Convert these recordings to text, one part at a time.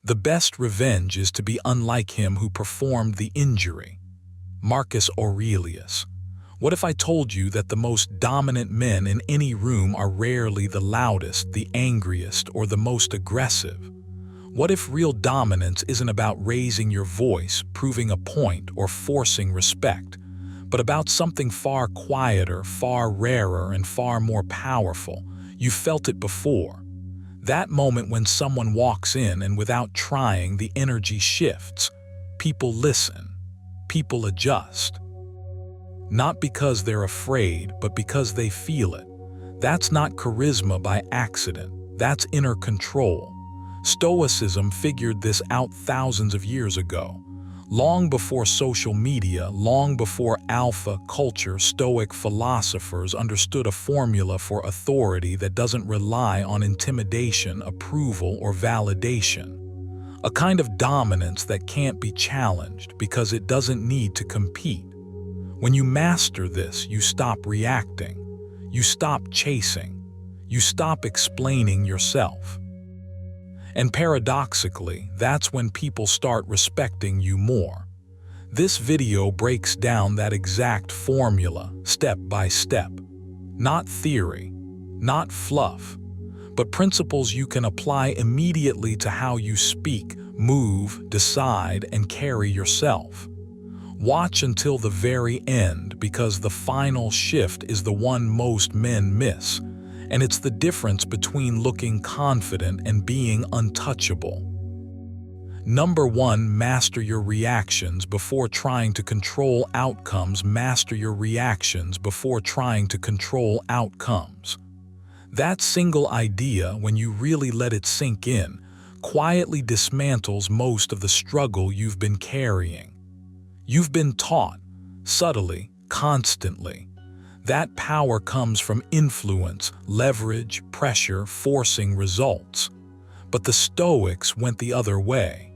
The best revenge is to be unlike him who performed the injury. Marcus Aurelius. What if I told you that the most dominant men in any room are rarely the loudest, the angriest, or the most aggressive? What if real dominance isn't about raising your voice, proving a point, or forcing respect, but about something far quieter, far rarer, and far more powerful? You felt it before. That moment when someone walks in and without trying, the energy shifts. People listen. People adjust. Not because they're afraid, but because they feel it. That's not charisma by accident. That's inner control. Stoicism figured this out thousands of years ago. Long before social media, long before alpha culture, Stoic philosophers understood a formula for authority that doesn't rely on intimidation, approval, or validation. A kind of dominance that can't be challenged because it doesn't need to compete. When you master this, you stop reacting. You stop chasing. You stop explaining yourself. And paradoxically, that's when people start respecting you more. This video breaks down that exact formula, step by step. Not theory, not fluff, but principles you can apply immediately to how you speak, move, decide, and carry yourself. Watch until the very end, because the final shift is the one most men miss. And it's the difference between looking confident and being untouchable. Number 1, master your reactions before trying to control outcomes. Master your reactions before trying to control outcomes. That single idea, when you really let it sink in, quietly dismantles most of the struggle you've been carrying. You've been taught, subtly, constantly, that power comes from influence, leverage, pressure, forcing results. But the Stoics went the other way.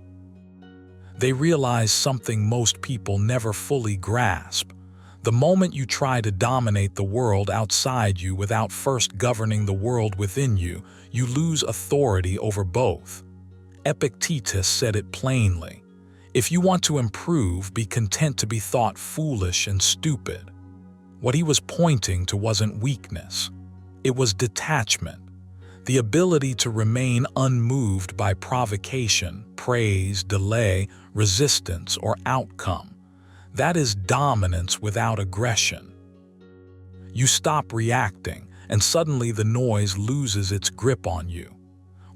They realized something most people never fully grasp. The moment you try to dominate the world outside you without first governing the world within you, you lose authority over both. Epictetus said it plainly. If you want to improve, be content to be thought foolish and stupid. What he was pointing to wasn't weakness. It was detachment. The ability to remain unmoved by provocation, praise, delay, resistance, or outcome. That is dominance without aggression. You stop reacting, and suddenly the noise loses its grip on you.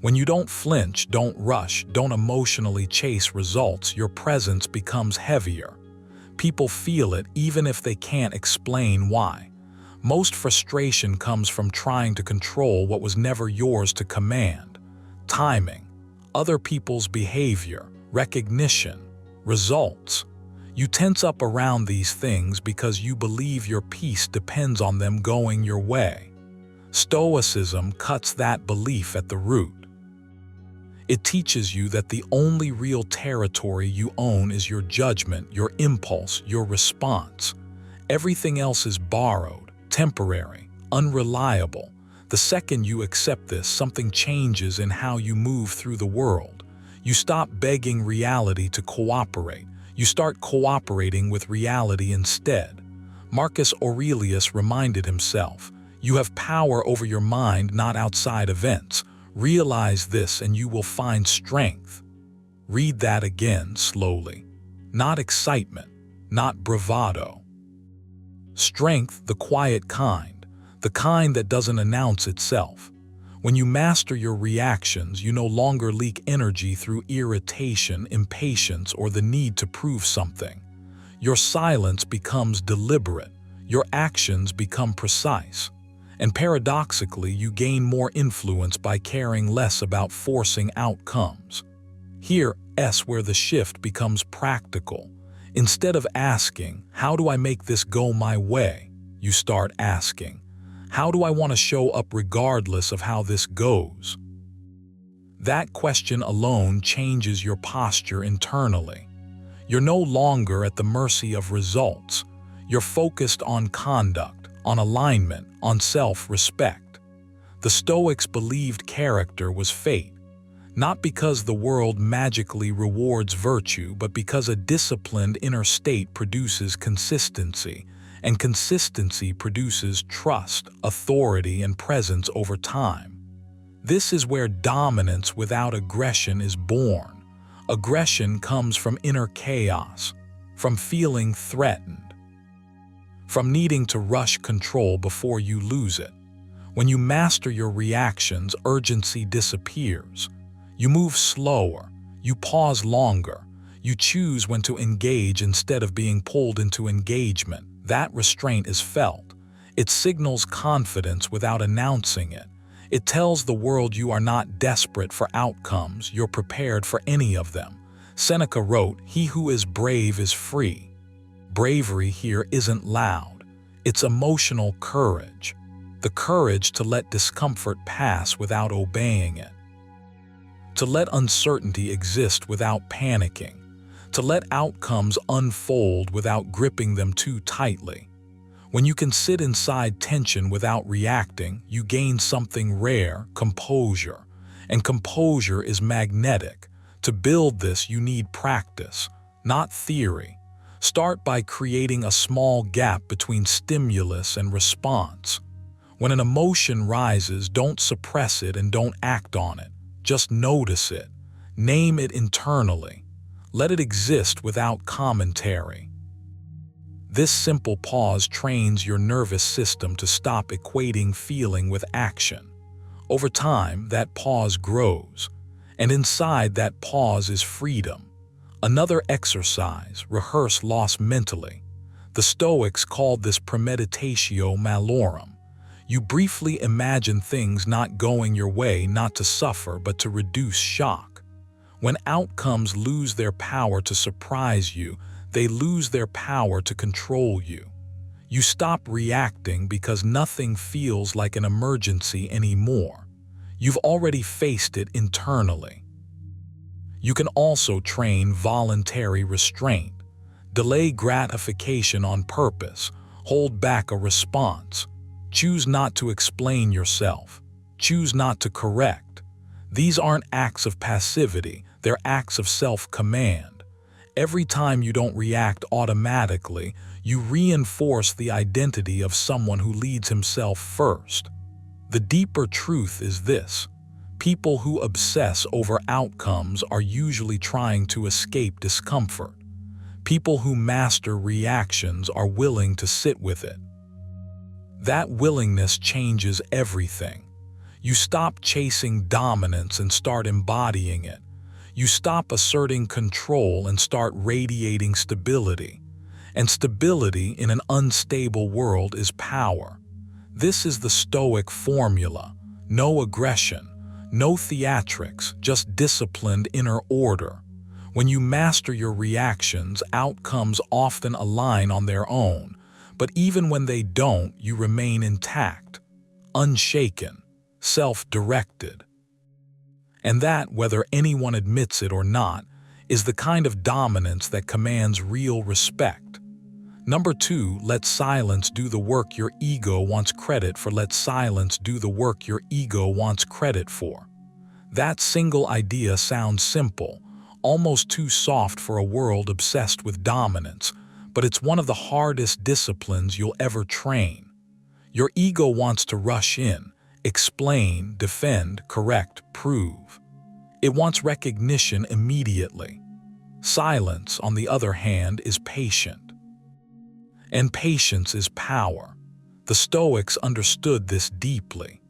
When you don't flinch, don't rush, don't emotionally chase results, your presence becomes heavier. People feel it even if they can't explain why. Most frustration comes from trying to control what was never yours to command. Timing, other people's behavior, recognition, results. You tense up around these things because you believe your peace depends on them going your way. Stoicism cuts that belief at the root. It teaches you that the only real territory you own is your judgment, your impulse, your response. Everything else is borrowed, temporary, unreliable. The second you accept this, something changes in how you move through the world. You stop begging reality to cooperate. You start cooperating with reality instead. Marcus Aurelius reminded himself, "You have power over your mind, not outside events. Realize this and you will find strength." Read that again slowly. Not excitement, not bravado. Strength, the quiet kind, the kind that doesn't announce itself. When you master your reactions, you no longer leak energy through irritation, impatience, or the need to prove something. Your silence becomes deliberate. Your actions become precise. And paradoxically, you gain more influence by caring less about forcing outcomes. Here's where the shift becomes practical. Instead of asking, "How do I make this go my way?" you start asking, "How do I want to show up regardless of how this goes?" That question alone changes your posture internally. You're no longer at the mercy of results. You're focused on conduct, on alignment, on self-respect. The Stoics believed character was fate. Not because the world magically rewards virtue, but because a disciplined inner state produces consistency, and consistency produces trust, authority, and presence over time. This is where dominance without aggression is born. Aggression comes from inner chaos, from feeling threatened, from needing to rush control before you lose it. When you master your reactions, urgency disappears. You move slower, you pause longer, you choose when to engage instead of being pulled into engagement. That restraint is felt. It signals confidence without announcing it. It tells the world you are not desperate for outcomes, you're prepared for any of them. Seneca wrote, "He who is brave is free." Bravery here isn't loud. It's emotional courage. The courage to let discomfort pass without obeying it. To let uncertainty exist without panicking. To let outcomes unfold without gripping them too tightly. When you can sit inside tension without reacting, you gain something rare, composure. And composure is magnetic. To build this, you need practice, not theory. Start by creating a small gap between stimulus and response. When an emotion rises, don't suppress it and don't act on it. Just notice it. Name it internally. Let it exist without commentary. This simple pause trains your nervous system to stop equating feeling with action. Over time, that pause grows, and inside that pause is freedom. Another exercise, rehearse loss mentally. The Stoics called this premeditatio malorum. You briefly imagine things not going your way, not to suffer, but to reduce shock. When outcomes lose their power to surprise you, they lose their power to control you. You stop reacting because nothing feels like an emergency anymore. You've already faced it internally. You can also train voluntary restraint. Delay gratification on purpose. Hold back a response. Choose not to explain yourself. Choose not to correct. These aren't acts of passivity, they're acts of self-command. Every time you don't react automatically, you reinforce the identity of someone who leads himself first. The deeper truth is this: people who obsess over outcomes are usually trying to escape discomfort. People who master reactions are willing to sit with it. That willingness changes everything. You stop chasing dominance and start embodying it. You stop asserting control and start radiating stability. And stability in an unstable world is power. This is the Stoic formula. No aggression, no theatrics, just disciplined inner order. When you master your reactions, outcomes often align on their own. But even when they don't, you remain intact, unshaken, self-directed. And that, whether anyone admits it or not, is the kind of dominance that commands real respect. Number 2, let silence do the work your ego wants credit for. Let silence do the work your ego wants credit for. That single idea sounds simple, almost too soft for a world obsessed with dominance, but it's one of the hardest disciplines you'll ever train. Your ego wants to rush in, explain, defend, correct, prove. It wants recognition immediately. Silence, on the other hand, is patient. And patience is power. The Stoics understood this deeply.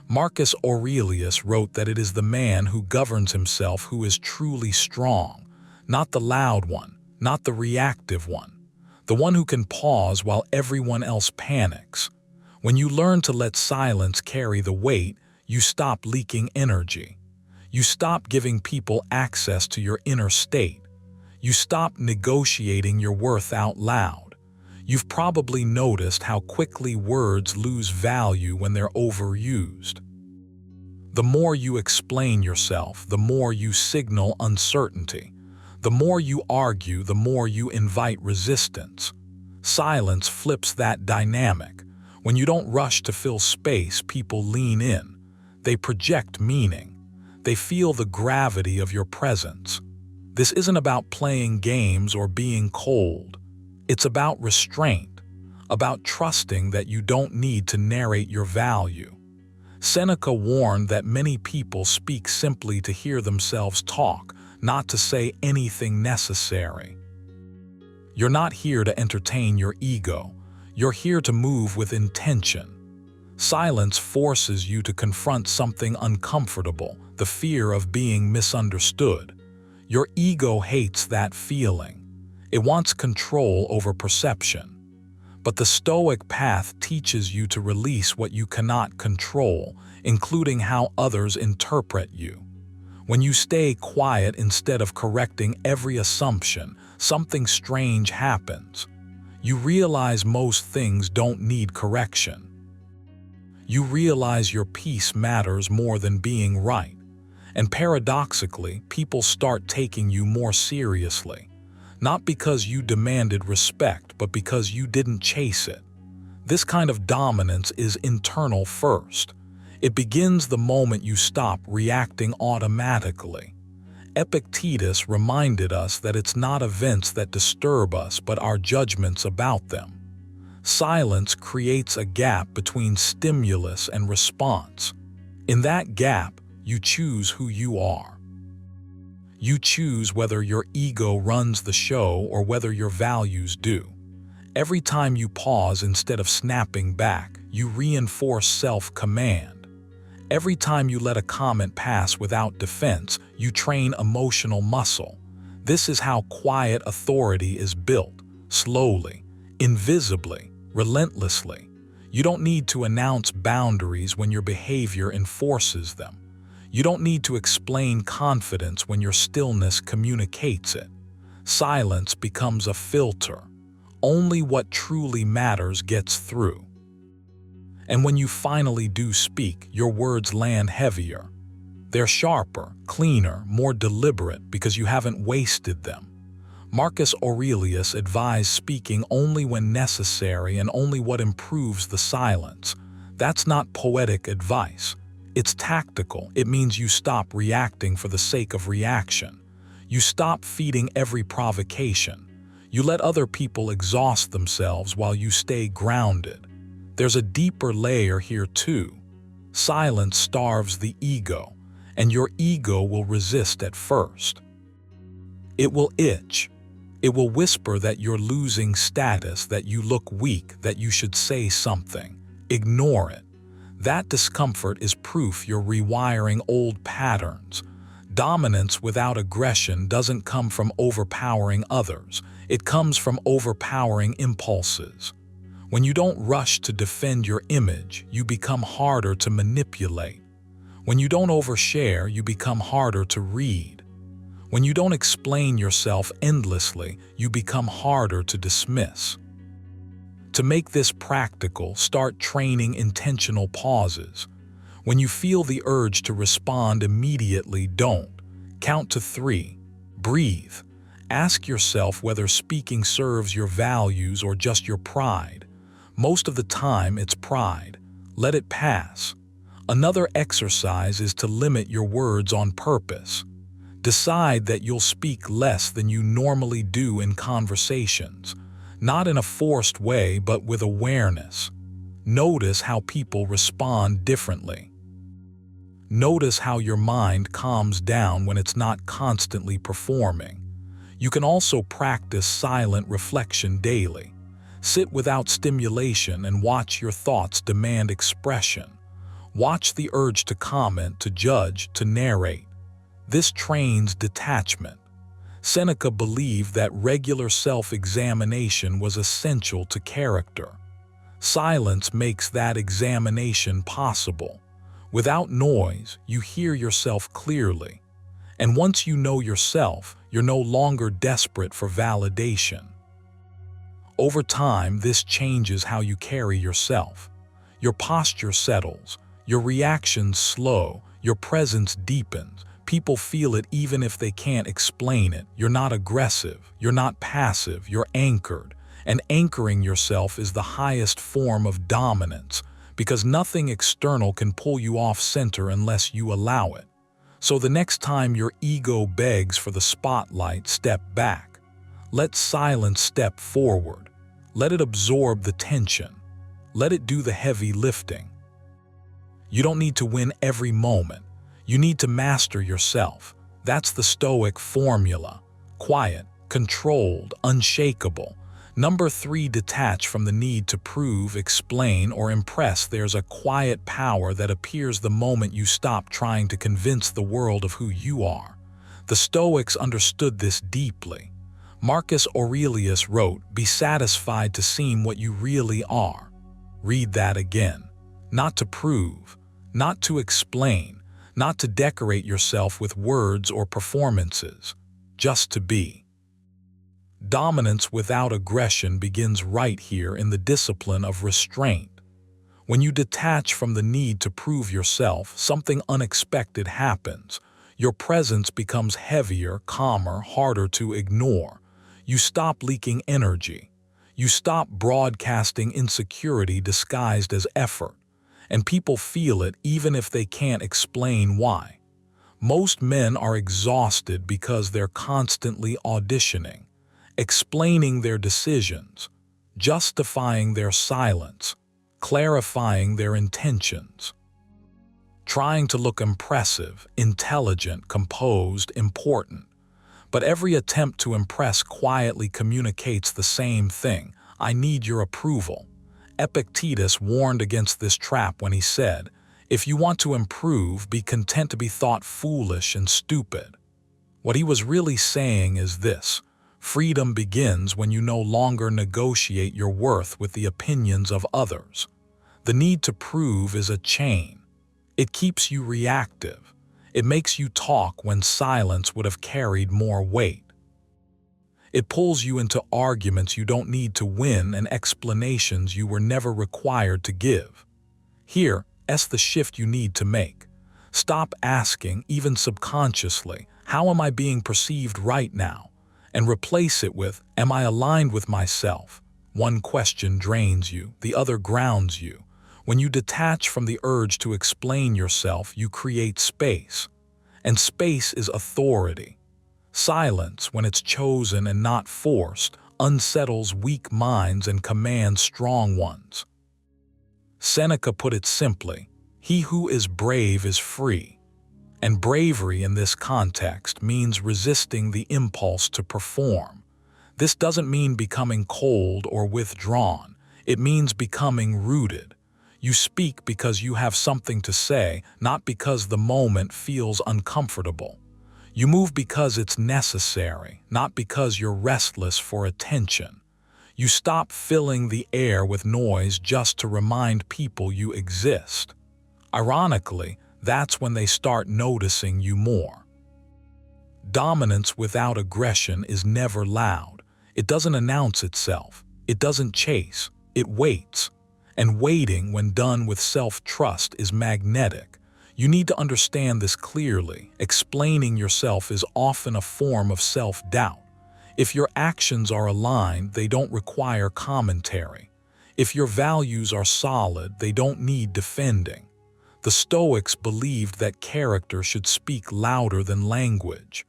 Marcus Aurelius wrote that it is the man who governs himself who is truly strong, not the loud one, not the reactive one. The one who can pause while everyone else panics. When you learn to let silence carry the weight, you stop leaking energy. You stop giving people access to your inner state. You stop negotiating your worth out loud. You've probably noticed how quickly words lose value when they're overused. The more you explain yourself, the more you signal uncertainty. The more you argue, the more you invite resistance. Silence flips that dynamic. When you don't rush to fill space, people lean in. They project meaning. They feel the gravity of your presence. This isn't about playing games or being cold. It's about restraint, about trusting that you don't need to narrate your value. Seneca warned that many people speak simply to hear themselves talk, not to say anything necessary. You're not here to entertain your ego. You're here to move with intention. Silence forces you to confront something uncomfortable, the fear of being misunderstood. Your ego hates that feeling. It wants control over perception. But the Stoic path teaches you to release what you cannot control, including how others interpret you. When you stay quiet instead of correcting every assumption, something strange happens. You realize most things don't need correction. You realize your peace matters more than being right. And paradoxically, people start taking you more seriously. Not because you demanded respect, but because you didn't chase it. This kind of dominance is internal first. It begins the moment you stop reacting automatically. Epictetus reminded us that it's not events that disturb us, but our judgments about them. Silence creates a gap between stimulus and response. In that gap, you choose who you are. You choose whether your ego runs the show or whether your values do. Every time you pause instead of snapping back, you reinforce self-command. Every time you let a comment pass without defense, you train emotional muscle. This is how quiet authority is built, slowly, invisibly, relentlessly. You don't need to announce boundaries when your behavior enforces them. You don't need to explain confidence when your stillness communicates it. Silence becomes a filter. Only what truly matters gets through. And when you finally do speak, your words land heavier. They're sharper, cleaner, more deliberate because you haven't wasted them. Marcus Aurelius advised speaking only when necessary and only what improves the silence. That's not poetic advice. It's tactical. It means you stop reacting for the sake of reaction. You stop feeding every provocation. You let other people exhaust themselves while you stay grounded. There's a deeper layer here too. Silence starves the ego, and your ego will resist at first. It will itch. It will whisper that you're losing status, that you look weak, that you should say something. Ignore it. That discomfort is proof you're rewiring old patterns. Dominance without aggression doesn't come from overpowering others. It comes from overpowering impulses. When you don't rush to defend your image, you become harder to manipulate. When you don't overshare, you become harder to read. When you don't explain yourself endlessly, you become harder to dismiss. To make this practical, start training intentional pauses. When you feel the urge to respond immediately, don't. Count to 3. Breathe. Ask yourself whether speaking serves your values or just your pride. Most of the time, it's pride. Let it pass. Another exercise is to limit your words on purpose. Decide that you'll speak less than you normally do in conversations. Not in a forced way, but with awareness. Notice how people respond differently. Notice how your mind calms down when it's not constantly performing. You can also practice silent reflection daily. Sit without stimulation and watch your thoughts demand expression. Watch the urge to comment, to judge, to narrate. This trains detachment. Seneca believed that regular self-examination was essential to character. Silence makes that examination possible. Without noise, you hear yourself clearly. And once you know yourself, you're no longer desperate for validation. Over time, this changes how you carry yourself. Your posture settles, your reactions slow, your presence deepens. People feel it even if they can't explain it. You're not aggressive, you're not passive, you're anchored. And anchoring yourself is the highest form of dominance, because nothing external can pull you off center unless you allow it. So the next time your ego begs for the spotlight, step back. Let silence step forward. Let it absorb the tension. Let it do the heavy lifting. You don't need to win every moment. You need to master yourself. That's the Stoic formula. Quiet, controlled, unshakable. Number 3, detach from the need to prove, explain, or impress. There's a quiet power that appears the moment you stop trying to convince the world of who you are. The Stoics understood this deeply. Marcus Aurelius wrote, "Be satisfied to seem what you really are." Read that again. Not to prove, not to explain, not to decorate yourself with words or performances, just to be. Dominance without aggression begins right here in the discipline of restraint. When you detach from the need to prove yourself, something unexpected happens. Your presence becomes heavier, calmer, harder to ignore. You stop leaking energy. You stop broadcasting insecurity disguised as effort. And people feel it even if they can't explain why. Most men are exhausted because they're constantly auditioning, explaining their decisions, justifying their silence, clarifying their intentions, trying to look impressive, intelligent, composed, important. But every attempt to impress quietly communicates the same thing: I need your approval. Epictetus warned against this trap when he said, "If you want to improve, be content to be thought foolish and stupid." What he was really saying is this: freedom begins when you no longer negotiate your worth with the opinions of others. The need to prove is a chain. It keeps you reactive. It makes you talk when silence would have carried more weight. It pulls you into arguments you don't need to win and explanations you were never required to give. Here's the shift you need to make. Stop asking, even subconsciously, "How am I being perceived right now?" and replace it with, "Am I aligned with myself?" One question drains you, the other grounds you. When you detach from the urge to explain yourself, you create space. And space is authority. Silence, when it's chosen and not forced, unsettles weak minds and commands strong ones. Seneca put it simply, "He who is brave is free." And bravery in this context means resisting the impulse to perform. This doesn't mean becoming cold or withdrawn. It means becoming rooted. You speak because you have something to say, not because the moment feels uncomfortable. You move because it's necessary, not because you're restless for attention. You stop filling the air with noise just to remind people you exist. Ironically, that's when they start noticing you more. Dominance without aggression is never loud. It doesn't announce itself. It doesn't chase. It waits. And waiting, when done with self-trust, is magnetic. You need to understand this clearly. Explaining yourself is often a form of self-doubt. If your actions are aligned, they don't require commentary. If your values are solid, they don't need defending. The Stoics believed that character should speak louder than language.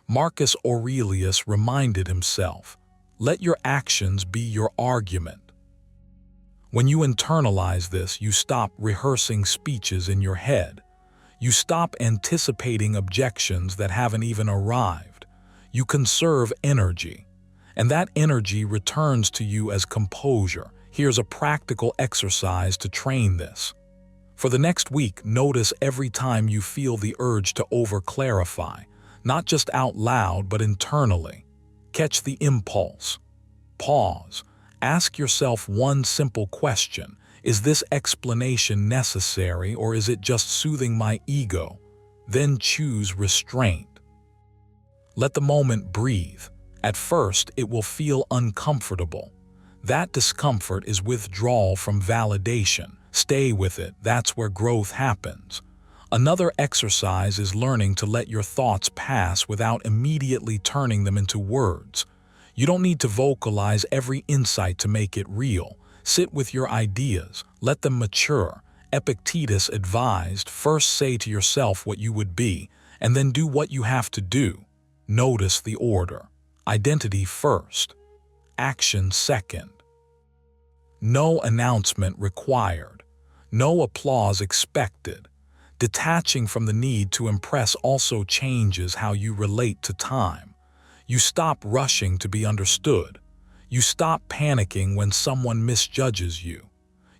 Marcus Aurelius reminded himself, "Let your actions be your argument." When you internalize this, you stop rehearsing speeches in your head. You stop anticipating objections that haven't even arrived. You conserve energy, and that energy returns to you as composure. Here's a practical exercise to train this. For the next week, notice every time you feel the urge to over-clarify, not just out loud but internally. Catch the impulse. Pause. Ask yourself one simple question: is this explanation necessary, or is it just soothing my ego? Then choose restraint. Let the moment breathe. At first, it will feel uncomfortable. That discomfort is withdrawal from validation. Stay with it. That's where growth happens. Another exercise is learning to let your thoughts pass without immediately turning them into words. You don't need to vocalize every insight to make it real. Sit with your ideas. Let them mature. Epictetus advised, first say to yourself what you would be, and then do what you have to do. Notice the order. Identity first, action second. No announcement required, no applause expected. Detaching from the need to impress also changes how you relate to time. You stop rushing to be understood. You stop panicking when someone misjudges you.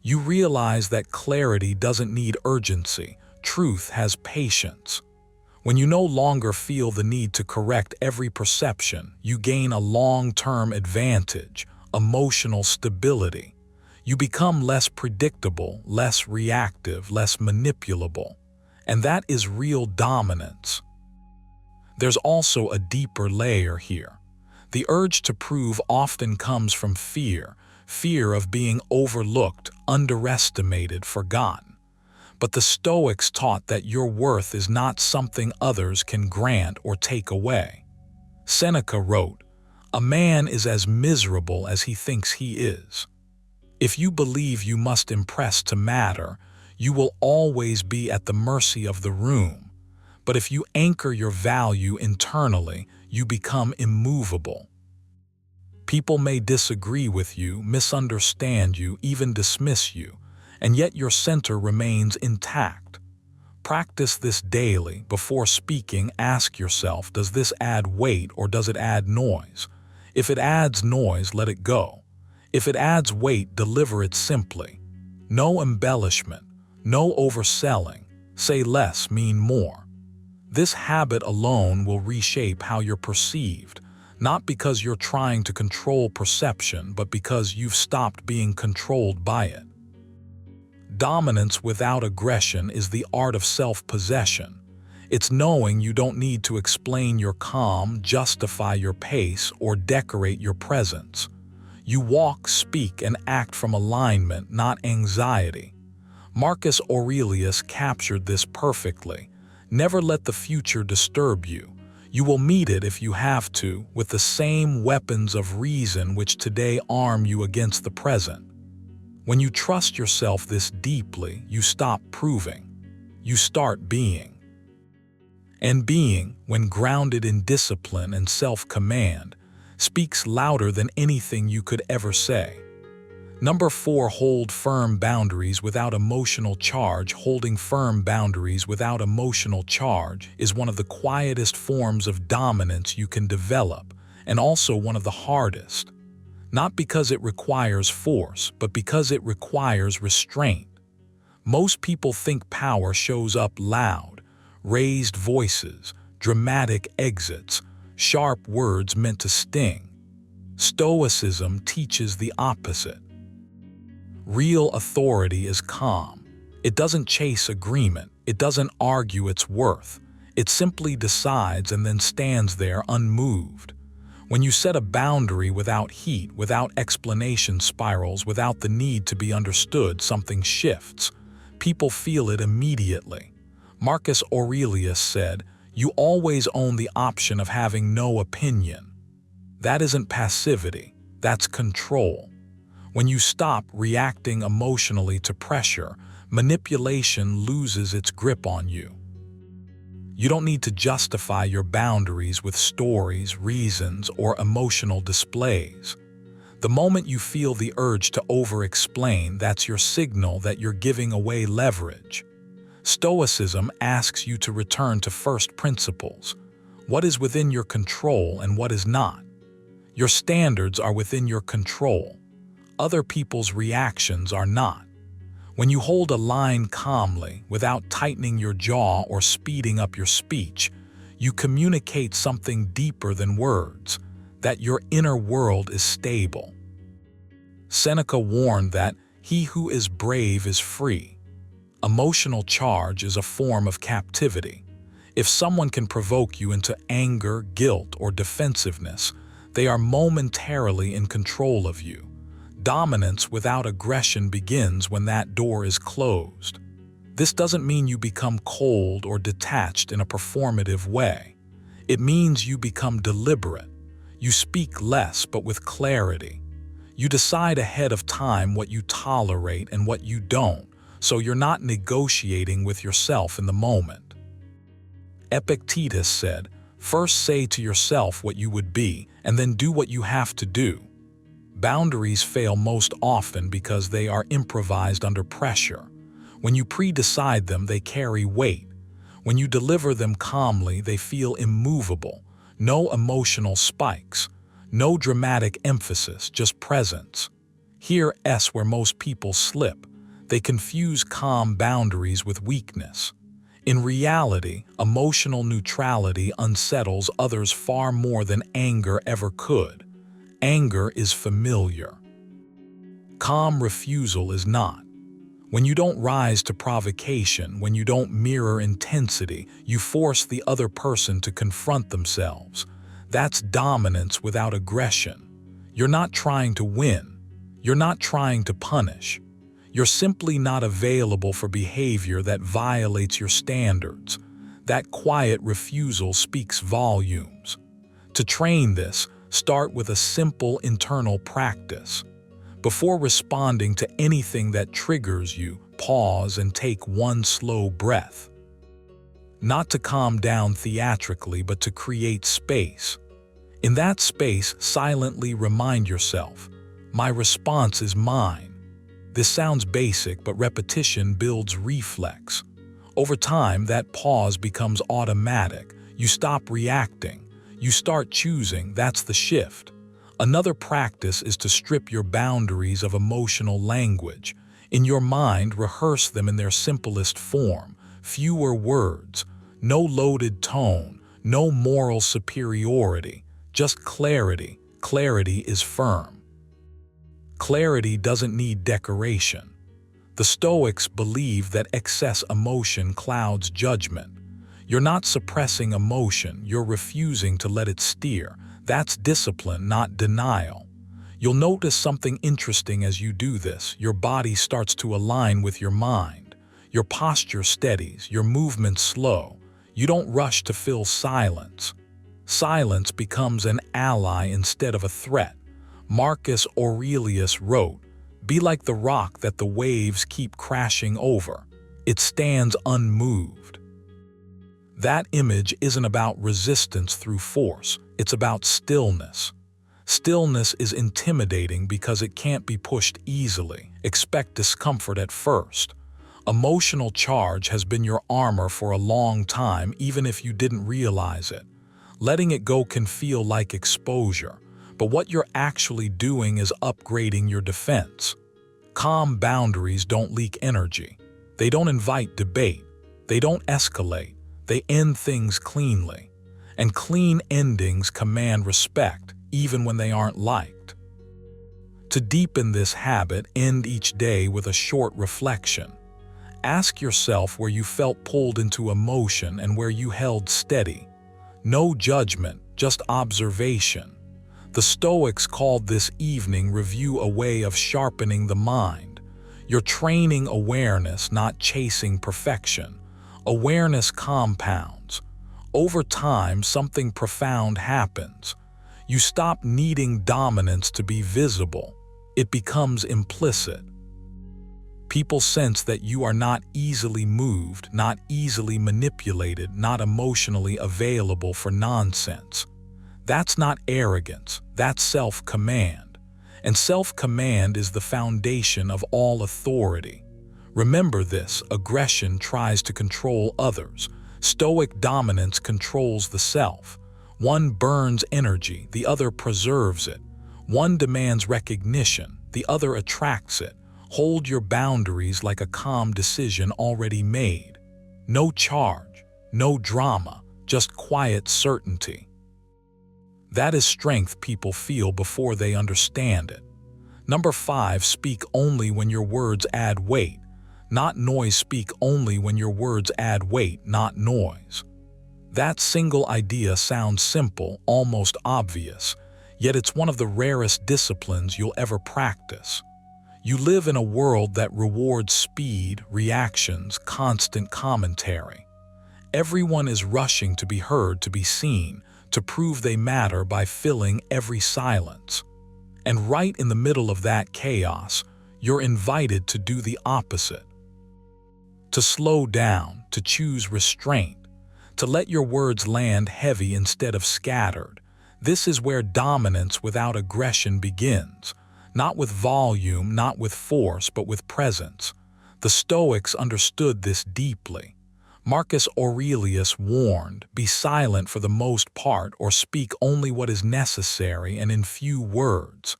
You realize that clarity doesn't need urgency. Truth has patience. When you no longer feel the need to correct every perception, you gain a long-term advantage, emotional stability. You become less predictable, less reactive, less manipulable. And that is real dominance. There's also a deeper layer here. The urge to prove often comes from fear of being overlooked, underestimated, forgotten. But the Stoics taught that your worth is not something others can grant or take away. Seneca wrote, "A man is as miserable as he thinks he is." If you believe you must impress to matter, you will always be at the mercy of the room. But if you anchor your value internally, you become immovable. People may disagree with you, misunderstand you, even dismiss you, and yet your center remains intact. Practice this daily. Before speaking, ask yourself, does this add weight or does it add noise? If it adds noise, let it go. If it adds weight, deliver it simply. No embellishment, no overselling. Say less, mean more. This habit alone will reshape how you're perceived, not because you're trying to control perception, but because you've stopped being controlled by it. Dominance without aggression is the art of self-possession. It's knowing you don't need to explain your calm, justify your pace, or decorate your presence. You walk, speak, and act from alignment, not anxiety. Marcus Aurelius captured this perfectly. Never let the future disturb you. You will meet it if you have to, with the same weapons of reason which today arm you against the present. When you trust yourself this deeply, you stop proving. You start being. And being, when grounded in discipline and self-command, speaks louder than anything you could ever say. Number 4, hold firm boundaries without emotional charge. Holding firm boundaries without emotional charge is one of the quietest forms of dominance you can develop, and also one of the hardest. Not because it requires force, but because it requires restraint. Most people think power shows up loud, raised voices, dramatic exits, sharp words meant to sting. Stoicism teaches the opposite. Real authority is calm. It doesn't chase agreement. It doesn't argue its worth. It simply decides and then stands there unmoved. When you set a boundary without heat, without explanation spirals, without the need to be understood, something shifts. People feel it immediately. Marcus Aurelius said, "You always own the option of having no opinion." That isn't passivity, that's control. When you stop reacting emotionally to pressure, manipulation loses its grip on you. You don't need to justify your boundaries with stories, reasons, or emotional displays. The moment you feel the urge to over-explain, that's your signal that you're giving away leverage. Stoicism asks you to return to first principles. What is within your control and what is not? Your standards are within your control. Other people's reactions are not. When you hold a line calmly, without tightening your jaw or speeding up your speech, you communicate something deeper than words, that your inner world is stable. Seneca warned that he who is brave is free. Emotional charge is a form of captivity. If someone can provoke you into anger, guilt, or defensiveness, they are momentarily in control of you. Dominance without aggression begins when that door is closed. This doesn't mean you become cold or detached in a performative way. It means you become deliberate. You speak less but with clarity. You decide ahead of time what you tolerate and what you don't, so you're not negotiating with yourself in the moment. Epictetus said, "First say to yourself what you would be, and then do what you have to do." Boundaries fail most often because they are improvised under pressure. When you pre-decide them, they carry weight. When you deliver them calmly, they feel immovable. No emotional spikes. No dramatic emphasis, just presence. Here's where most people slip. They confuse calm boundaries with weakness. In reality, emotional neutrality unsettles others far more than anger ever could. Anger is familiar. Calm refusal is not. When you don't rise to provocation, when you don't mirror intensity, you force the other person to confront themselves. That's dominance without aggression. You're not trying to win. You're not trying to punish. You're simply not available for behavior that violates your standards. That quiet refusal speaks volumes. To train this, start with a simple internal practice. Before responding to anything that triggers you, pause and take one slow breath. Not to calm down theatrically, but to create space. In that space, silently remind yourself, "My response is mine." This sounds basic, but repetition builds reflex. Over time, that pause becomes automatic. You stop reacting. You start choosing. That's the shift. Another practice is to strip your boundaries of emotional language. In your mind, rehearse them in their simplest form. Fewer words, no loaded tone, no moral superiority, just clarity. Clarity is firm. Clarity doesn't need decoration. The Stoics believe that excess emotion clouds judgment. You're not suppressing emotion, you're refusing to let it steer. That's discipline, not denial. You'll notice something interesting as you do this. Your body starts to align with your mind. Your posture steadies, your movement slow. You don't rush to fill silence. Silence becomes an ally instead of a threat. Marcus Aurelius wrote, "Be like the rock that the waves keep crashing over. It stands unmoved." That image isn't about resistance through force, it's about stillness. Stillness is intimidating because it can't be pushed easily. Expect discomfort at first. Emotional charge has been your armor for a long time, even if you didn't realize it. Letting it go can feel like exposure, but what you're actually doing is upgrading your defense. Calm boundaries don't leak energy. They don't invite debate. They don't escalate. They end things cleanly. And clean endings command respect, even when they aren't liked. To deepen this habit, end each day with a short reflection. Ask yourself where you felt pulled into emotion and where you held steady. No judgment, just observation. The Stoics called this evening review a way of sharpening the mind. You're training awareness, not chasing perfection. Awareness compounds. Over time, something profound happens. You stop needing dominance to be visible. It becomes implicit. People sense that you are not easily moved, not easily manipulated, not emotionally available for nonsense. That's not arrogance, that's self-command. And self-command is the foundation of all authority. Remember this, aggression tries to control others. Stoic dominance controls the self. One burns energy, the other preserves it. One demands recognition, the other attracts it. Hold your boundaries like a calm decision already made. No charge, no drama, just quiet certainty. That is strength people feel before they understand it. Number 5, speak only when your words add weight. Not noise, speak only when your words add weight, not noise. That single idea sounds simple, almost obvious, yet it's one of the rarest disciplines you'll ever practice. You live in a world that rewards speed, reactions, constant commentary. Everyone is rushing to be heard, to be seen, to prove they matter by filling every silence. And right in the middle of that chaos, you're invited to do the opposite. To slow down, to choose restraint, to let your words land heavy instead of scattered. This is where dominance without aggression begins. Not with volume, not with force, but with presence. The Stoics understood this deeply. Marcus Aurelius warned, "Be silent for the most part, or speak only what is necessary and in few words."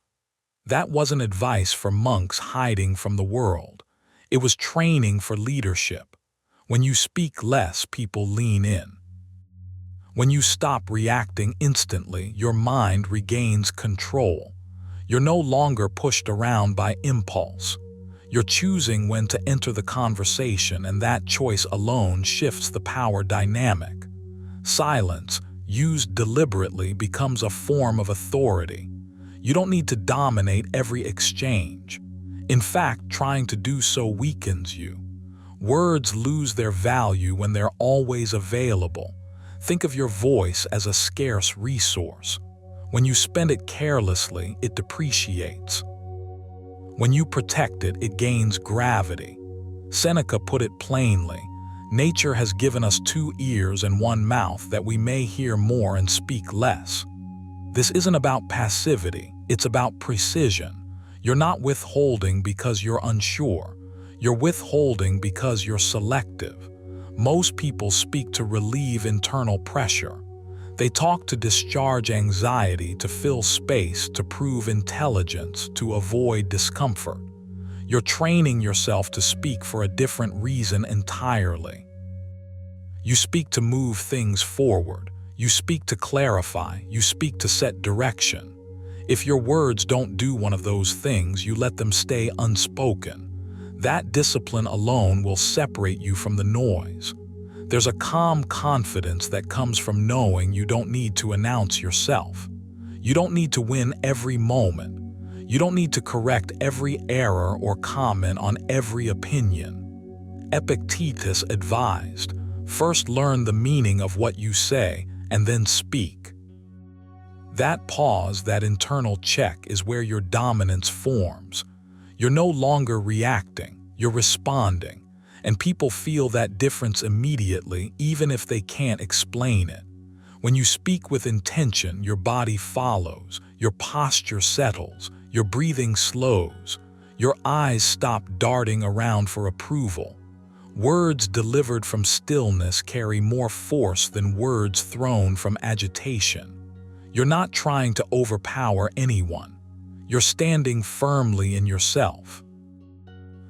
That wasn't advice for monks hiding from the world. It was training for leadership. When you speak less, people lean in. When you stop reacting instantly, your mind regains control. You're no longer pushed around by impulse. You're choosing when to enter the conversation, and that choice alone shifts the power dynamic. Silence, used deliberately, becomes a form of authority. You don't need to dominate every exchange. In fact, trying to do so weakens you. Words lose their value when they're always available. Think of your voice as a scarce resource. When you spend it carelessly, it depreciates. When you protect it, it gains gravity. Seneca put it plainly, "Nature has given us 2 ears and 1 mouth that we may hear more and speak less." This isn't about passivity, it's about precision. You're not withholding because you're unsure. You're withholding because you're selective. Most people speak to relieve internal pressure. They talk to discharge anxiety, to fill space, to prove intelligence, to avoid discomfort. You're training yourself to speak for a different reason entirely. You speak to move things forward. You speak to clarify. You speak to set direction. If your words don't do one of those things, you let them stay unspoken. That discipline alone will separate you from the noise. There's a calm confidence that comes from knowing you don't need to announce yourself. You don't need to win every moment. You don't need to correct every error or comment on every opinion. Epictetus advised, "First learn the meaning of what you say, and then speak." That pause, that internal check, is where your dominance forms. You're no longer reacting, you're responding. And people feel that difference immediately, even if they can't explain it. When you speak with intention, your body follows, your posture settles, your breathing slows, your eyes stop darting around for approval. Words delivered from stillness carry more force than words thrown from agitation. You're not trying to overpower anyone. You're standing firmly in yourself.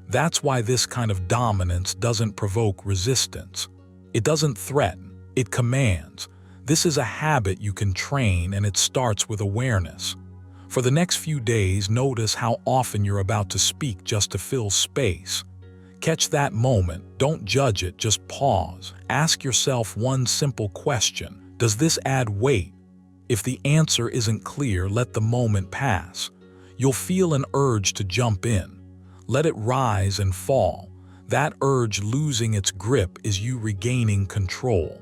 That's why this kind of dominance doesn't provoke resistance. It doesn't threaten, it commands. This is a habit you can train, and it starts with awareness. For the next few days, notice how often you're about to speak just to fill space. Catch that moment, don't judge it, just pause. Ask yourself one simple question: does this add weight? If the answer isn't clear, let the moment pass. You'll feel an urge to jump in. Let it rise and fall. That urge losing its grip is you regaining control.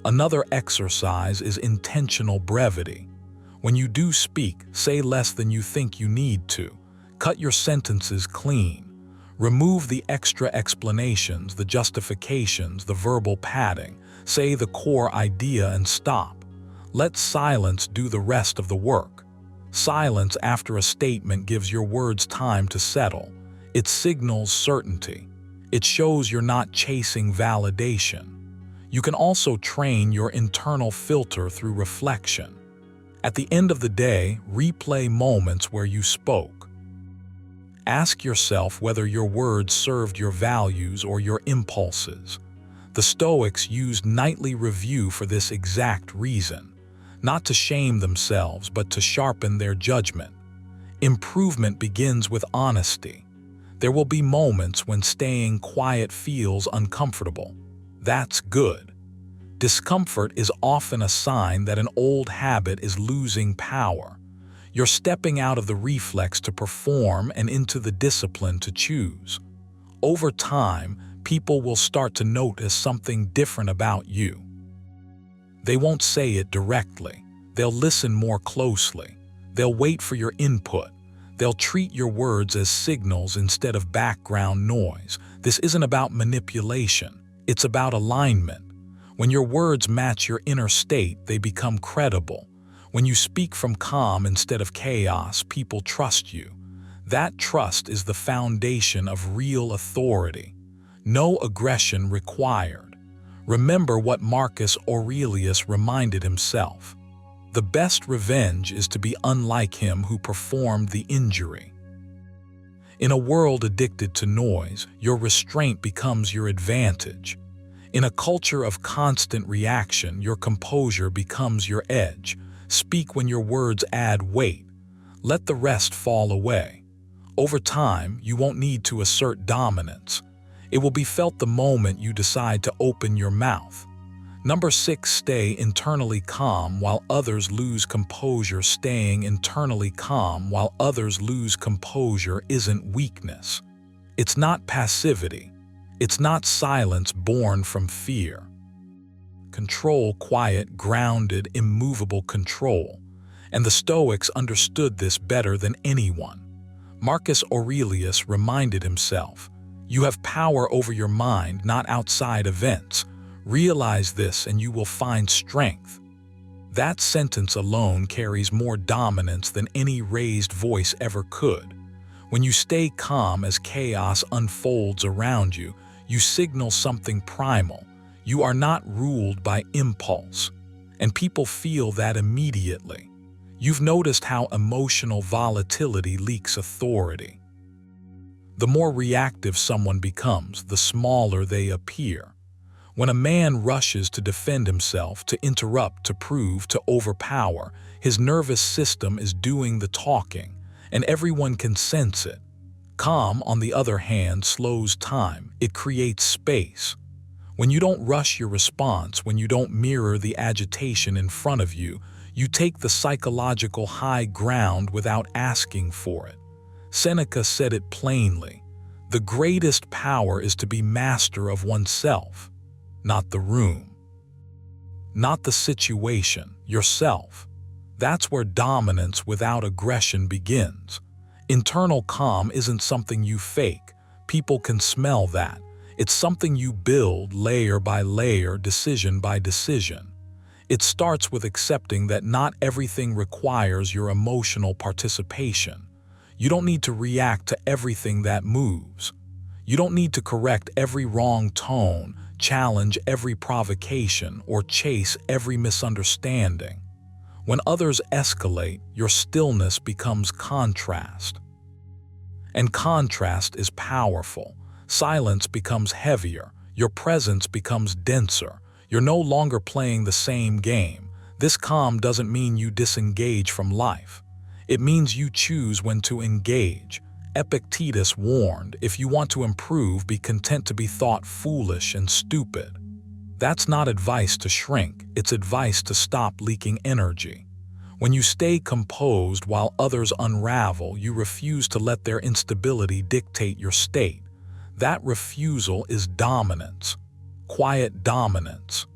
Another exercise is intentional brevity. When you do speak, say less than you think you need to. Cut your sentences clean. Remove the extra explanations, the justifications, the verbal padding. Say the core idea and stop. Let silence do the rest of the work. Silence after a statement gives your words time to settle. It signals certainty. It shows you're not chasing validation. You can also train your internal filter through reflection. At the end of the day, replay moments where you spoke. Ask yourself whether your words served your values or your impulses. The Stoics used nightly review for this exact reason. Not to shame themselves, but to sharpen their judgment. Improvement begins with honesty. There will be moments when staying quiet feels uncomfortable. That's good. Discomfort is often a sign that an old habit is losing power. You're stepping out of the reflex to perform and into the discipline to choose. Over time, people will start to notice something different about you. They won't say it directly. They'll listen more closely. They'll wait for your input. They'll treat your words as signals instead of background noise. This isn't about manipulation. It's about alignment. When your words match your inner state, they become credible. When you speak from calm instead of chaos, people trust you. That trust is the foundation of real authority. No aggression required. Remember what Marcus Aurelius reminded himself. The best revenge is to be unlike him who performed the injury. In a world addicted to noise, your restraint becomes your advantage. In a culture of constant reaction, your composure becomes your edge. Speak when your words add weight. Let the rest fall away. Over time, you won't need to assert dominance. It will be felt the moment you decide to open your mouth. Number 6, stay internally calm while others lose composure. Staying internally calm while others lose composure isn't weakness. It's not passivity. It's not silence born from fear. Control, quiet, grounded, immovable control. And the Stoics understood this better than anyone. Marcus Aurelius reminded himself, "You have power over your mind, not outside events. Realize this and you will find strength." That sentence alone carries more dominance than any raised voice ever could. When you stay calm as chaos unfolds around you, you signal something primal. You are not ruled by impulse. And people feel that immediately. You've noticed how emotional volatility leaks authority. The more reactive someone becomes, the smaller they appear. When a man rushes to defend himself, to interrupt, to prove, to overpower, his nervous system is doing the talking, and everyone can sense it. Calm, on the other hand, slows time. It creates space. When you don't rush your response, when you don't mirror the agitation in front of you, you take the psychological high ground without asking for it. Seneca said it plainly. The greatest power is to be master of oneself. Not the room. Not the situation, yourself. That's where dominance without aggression begins. Internal calm isn't something you fake. People can smell that. It's something you build layer by layer, decision by decision. It starts with accepting that not everything requires your emotional participation. You don't need to react to everything that moves. You don't need to correct every wrong tone, challenge every provocation, or chase every misunderstanding. When others escalate, your stillness becomes contrast. And contrast is powerful. Silence becomes heavier. Your presence becomes denser. You're no longer playing the same game. This calm doesn't mean you disengage from life. It means you choose when to engage. Epictetus warned, if you want to improve, be content to be thought foolish and stupid. That's not advice to shrink, it's advice to stop leaking energy. When you stay composed while others unravel, you refuse to let their instability dictate your state. That refusal is dominance. Quiet dominance.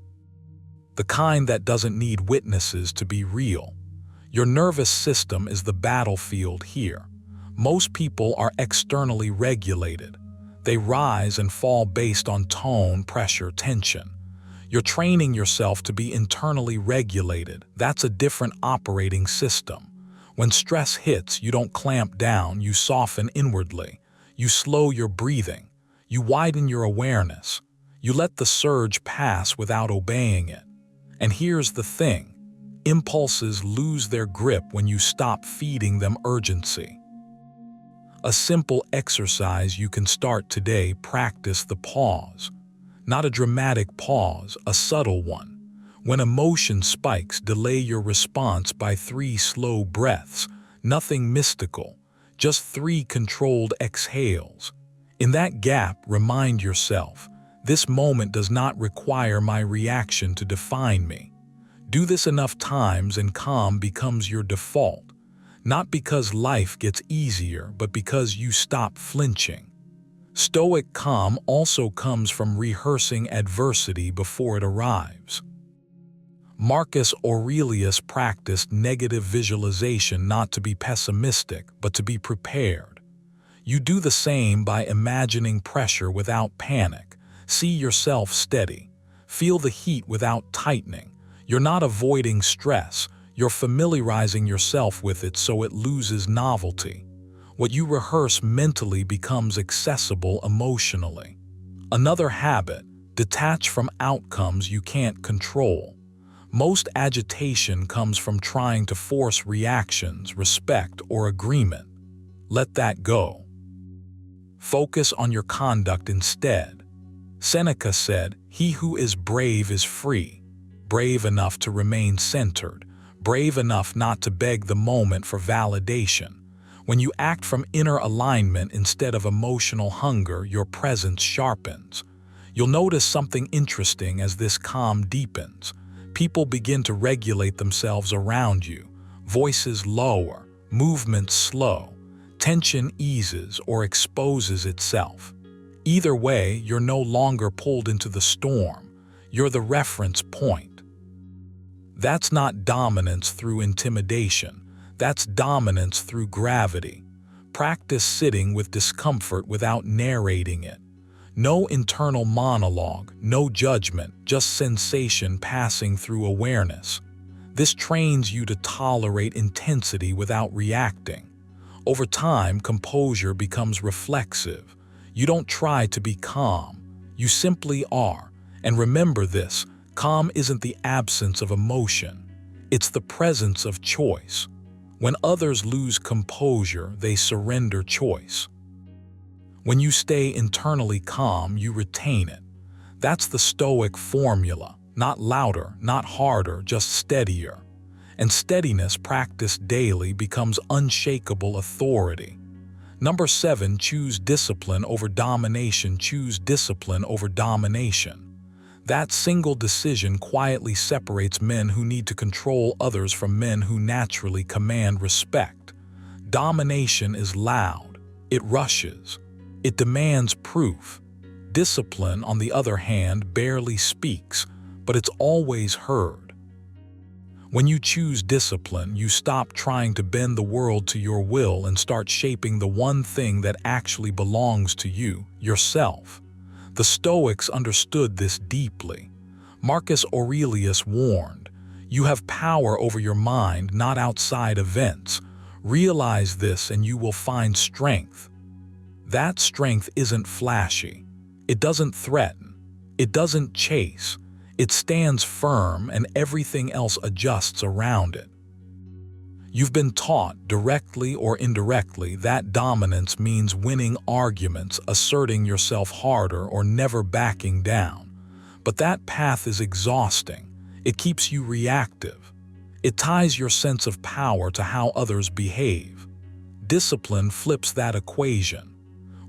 The kind that doesn't need witnesses to be real. Your nervous system is the battlefield here. Most people are externally regulated. They rise and fall based on tone, pressure, tension. You're training yourself to be internally regulated. That's a different operating system. When stress hits, you don't clamp down, you soften inwardly. You slow your breathing. You widen your awareness. You let the surge pass without obeying it. And here's the thing. Impulses lose their grip when you stop feeding them urgency. A simple exercise you can start today: practice the pause. Not a dramatic pause, a subtle one. When emotion spikes, delay your response by 3 slow breaths. Nothing mystical, just 3 controlled exhales. In that gap, remind yourself, this moment does not require my reaction to define me. Do this enough times and calm becomes your default. Not because life gets easier, but because you stop flinching. Stoic calm also comes from rehearsing adversity before it arrives. Marcus Aurelius practiced negative visualization not to be pessimistic, but to be prepared. You do the same by imagining pressure without panic. See yourself steady. Feel the heat without tightening. You're not avoiding stress, you're familiarizing yourself with it so it loses novelty. What you rehearse mentally becomes accessible emotionally. Another habit: detach from outcomes you can't control. Most agitation comes from trying to force reactions, respect, or agreement. Let that go. Focus on your conduct instead. Seneca said, "He who is brave is free." Brave enough to remain centered, brave enough not to beg the moment for validation. When you act from inner alignment instead of emotional hunger, your presence sharpens. You'll notice something interesting as this calm deepens. People begin to regulate themselves around you. Voices lower, movements slow. Tension eases or exposes itself. Either way, you're no longer pulled into the storm. You're the reference point. That's not dominance through intimidation. That's dominance through gravity. Practice sitting with discomfort without narrating it. No internal monologue, no judgment, just sensation passing through awareness. This trains you to tolerate intensity without reacting. Over time, composure becomes reflexive. You don't try to be calm. You simply are. And remember this: calm isn't the absence of emotion. It's the presence of choice. When others lose composure, they surrender choice. When you stay internally calm, you retain it. That's the Stoic formula: not louder, not harder, just steadier. And steadiness practiced daily becomes unshakable authority. Number 7, choose discipline over domination. Choose discipline over domination. That single decision quietly separates men who need to control others from men who naturally command respect. Domination is loud. It rushes. It demands proof. Discipline, on the other hand, barely speaks, but it's always heard. When you choose discipline, you stop trying to bend the world to your will and start shaping the one thing that actually belongs to you, yourself. The Stoics understood this deeply. Marcus Aurelius warned, "You have power over your mind, not outside events. Realize this and you will find strength." That strength isn't flashy. It doesn't threaten. It doesn't chase. It stands firm and everything else adjusts around it. You've been taught, directly or indirectly, that dominance means winning arguments, asserting yourself harder, or never backing down. But that path is exhausting. It keeps you reactive. It ties your sense of power to how others behave. Discipline flips that equation.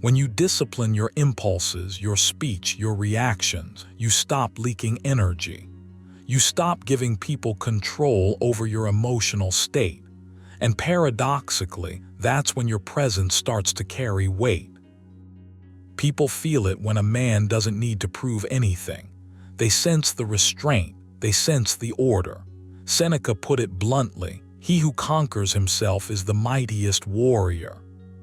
When you discipline your impulses, your speech, your reactions, you stop leaking energy. You stop giving people control over your emotional state. And paradoxically, that's when your presence starts to carry weight. People feel it when a man doesn't need to prove anything. They sense the restraint. They sense the order. Seneca put it bluntly: "He who conquers himself is the mightiest warrior."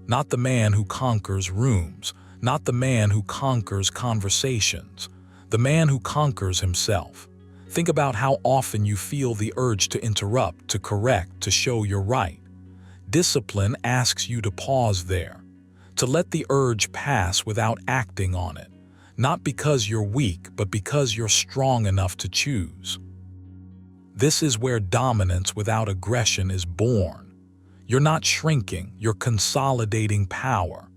Not the man who conquers rooms, not the man who conquers conversations, the man who conquers himself. Think about how often you feel the urge to interrupt, to correct, to show you're right. Discipline asks you to pause there, to let the urge pass without acting on it, not because you're weak, but because you're strong enough to choose. This is where dominance without aggression is born. You're not shrinking, you're consolidating power.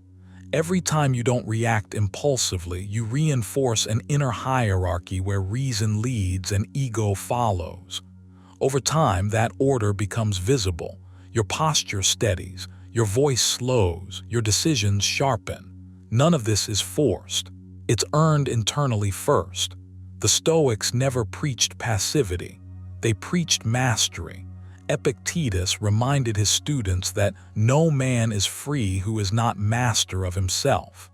Every time you don't react impulsively, you reinforce an inner hierarchy where reason leads and ego follows. Over time, that order becomes visible. Your posture steadies, your voice slows, your decisions sharpen. None of this is forced. It's earned internally first. The Stoics never preached passivity. They preached mastery. Epictetus reminded his students that no man is free who is not master of himself.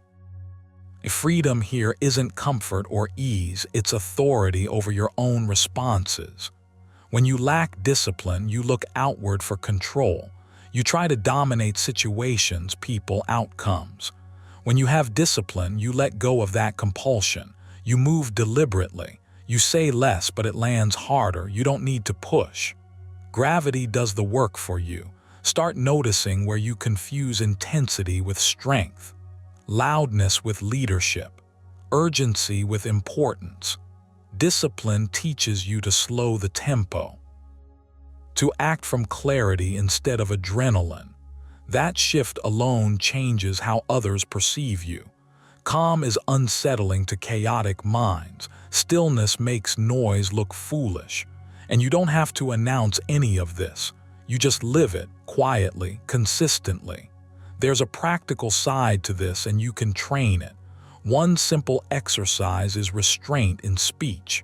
Freedom here isn't comfort or ease, it's authority over your own responses. When you lack discipline, you look outward for control. You try to dominate situations, people, outcomes. When you have discipline, you let go of that compulsion. You move deliberately. You say less, but it lands harder. You don't need to push. Gravity does the work for you. Start noticing where you confuse intensity with strength, loudness with leadership, urgency with importance. Discipline teaches you to slow the tempo, to act from clarity instead of adrenaline. That shift alone changes how others perceive you. Calm is unsettling to chaotic minds. Stillness makes noise look foolish. And you don't have to announce any of this. You just live it, quietly, consistently. There's a practical side to this, and you can train it. One simple exercise is restraint in speech.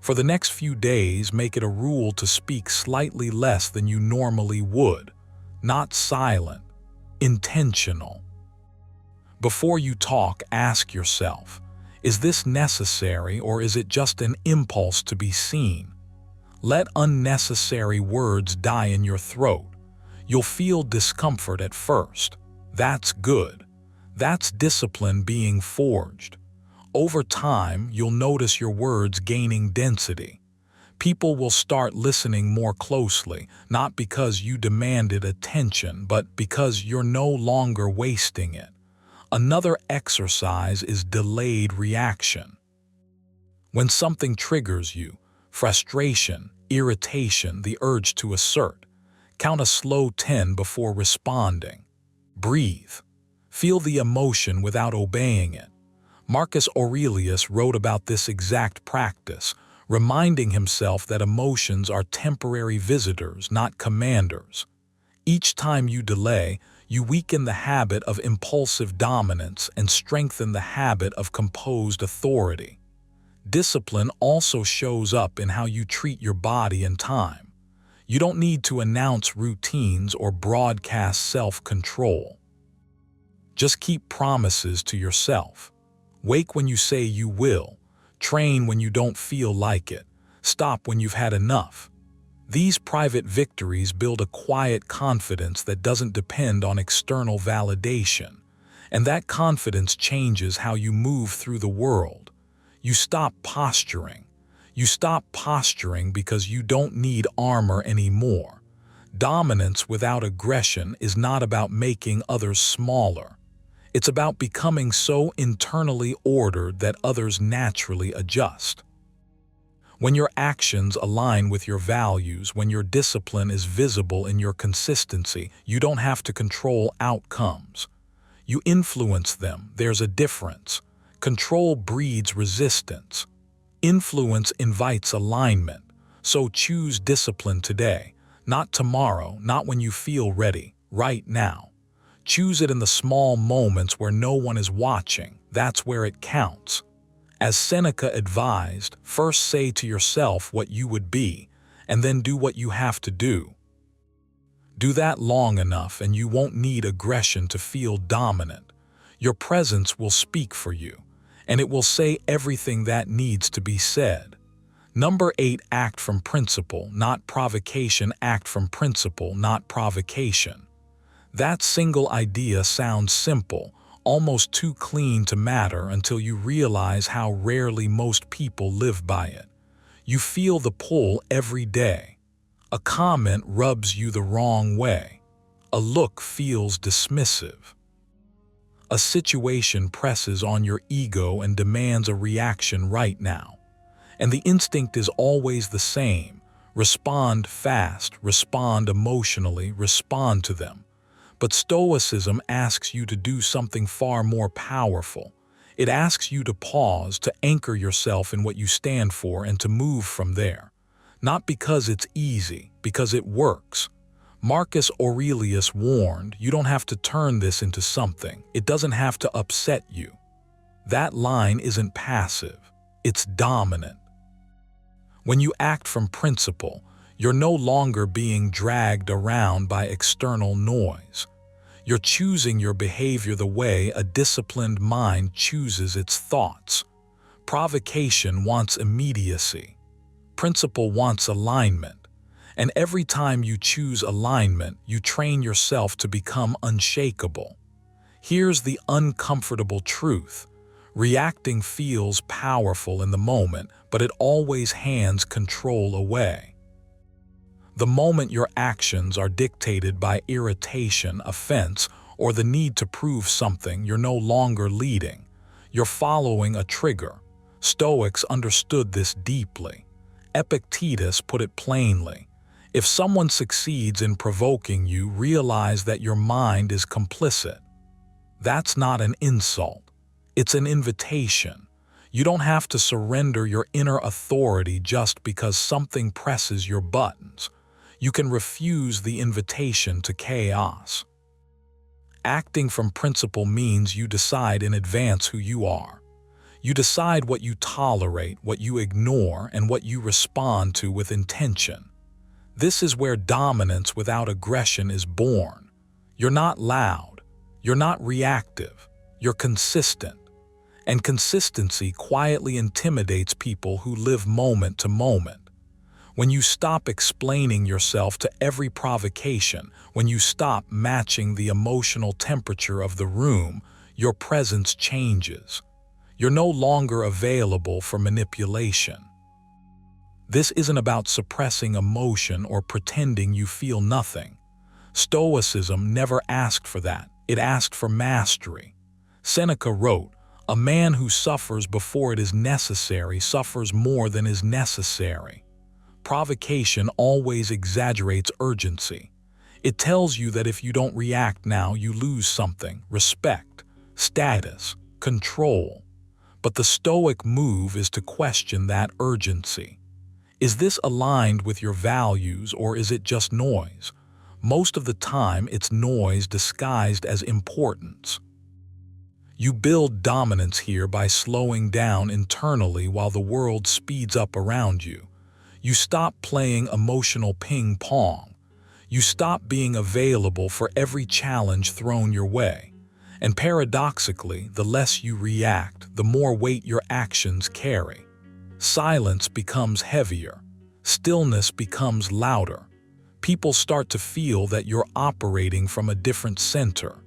For the next few days, make it a rule to speak slightly less than you normally would. Not silent, intentional. Before you talk, ask yourself, is this necessary, or is it just an impulse to be seen? Let unnecessary words die in your throat. You'll feel discomfort at first. That's good. That's discipline being forged. Over time, you'll notice your words gaining density. People will start listening more closely, not because you demanded attention, but because you're no longer wasting it. Another exercise is delayed reaction. When something triggers you, frustration, irritation, the urge to assert, count a slow 10 before responding. Breathe. Feel the emotion without obeying it. Marcus Aurelius wrote about this exact practice, reminding himself that emotions are temporary visitors, not commanders. Each time you delay, you weaken the habit of impulsive dominance and strengthen the habit of composed authority. Discipline also shows up in how you treat your body and time. You don't need to announce routines or broadcast self-control. Just keep promises to yourself. Wake when you say you will. Train when you don't feel like it. Stop when you've had enough. These private victories build a quiet confidence that doesn't depend on external validation, and that confidence changes how you move through the world. You stop posturing. You stop posturing because you don't need armor anymore. Dominance without aggression is not about making others smaller. It's about becoming so internally ordered that others naturally adjust. When your actions align with your values, when your discipline is visible in your consistency, you don't have to control outcomes. You influence them. There's a difference. Control breeds resistance. Influence invites alignment. So choose discipline today, not tomorrow, not when you feel ready, right now. Choose it in the small moments where no one is watching. That's where it counts. As Seneca advised, first say to yourself what you would be, and then do what you have to do. Do that long enough and you won't need aggression to feel dominant. Your presence will speak for you, and it will say everything that needs to be said. Number 8, act from principle, not provocation. Act from principle, not provocation. That single idea sounds simple, almost too clean to matter until you realize how rarely most people live by it. You feel the pull every day. A comment rubs you the wrong way. A look feels dismissive. A situation presses on your ego and demands a reaction right now. And the instinct is always the same. Respond fast, respond emotionally, respond to them. But Stoicism asks you to do something far more powerful. It asks you to pause, to anchor yourself in what you stand for, and to move from there. Not because it's easy, because it works. Marcus Aurelius warned, you don't have to turn this into something. It doesn't have to upset you. That line isn't passive, it's dominant. When you act from principle, you're no longer being dragged around by external noise. You're choosing your behavior the way a disciplined mind chooses its thoughts. Provocation wants immediacy. Principle wants alignment. And every time you choose alignment, you train yourself to become unshakable. Here's the uncomfortable truth. Reacting feels powerful in the moment, but it always hands control away. The moment your actions are dictated by irritation, offense, or the need to prove something, you're no longer leading. You're following a trigger. Stoics understood this deeply. Epictetus put it plainly. If someone succeeds in provoking you, realize that your mind is complicit. That's not an insult. It's an invitation. You don't have to surrender your inner authority just because something presses your buttons. You can refuse the invitation to chaos. Acting from principle means you decide in advance who you are. You decide what you tolerate, what you ignore, and what you respond to with intention. This is where dominance without aggression is born. You're not loud. You're not reactive. You're consistent. And consistency quietly intimidates people who live moment to moment. When you stop explaining yourself to every provocation, when you stop matching the emotional temperature of the room, your presence changes. You're no longer available for manipulation. This isn't about suppressing emotion or pretending you feel nothing. Stoicism never asked for that. It asked for mastery. Seneca wrote, "A man who suffers before it is necessary suffers more than is necessary." Provocation always exaggerates urgency. It tells you that if you don't react now, you lose something: respect, status, control. But the Stoic move is to question that urgency. Is this aligned with your values, or is it just noise? Most of the time, it's noise disguised as importance. You build dominance here by slowing down internally while the world speeds up around you. You stop playing emotional ping pong. You stop being available for every challenge thrown your way. And paradoxically, the less you react, the more weight your actions carry. Silence becomes heavier. Stillness becomes louder. People start to feel that you're operating from a different center.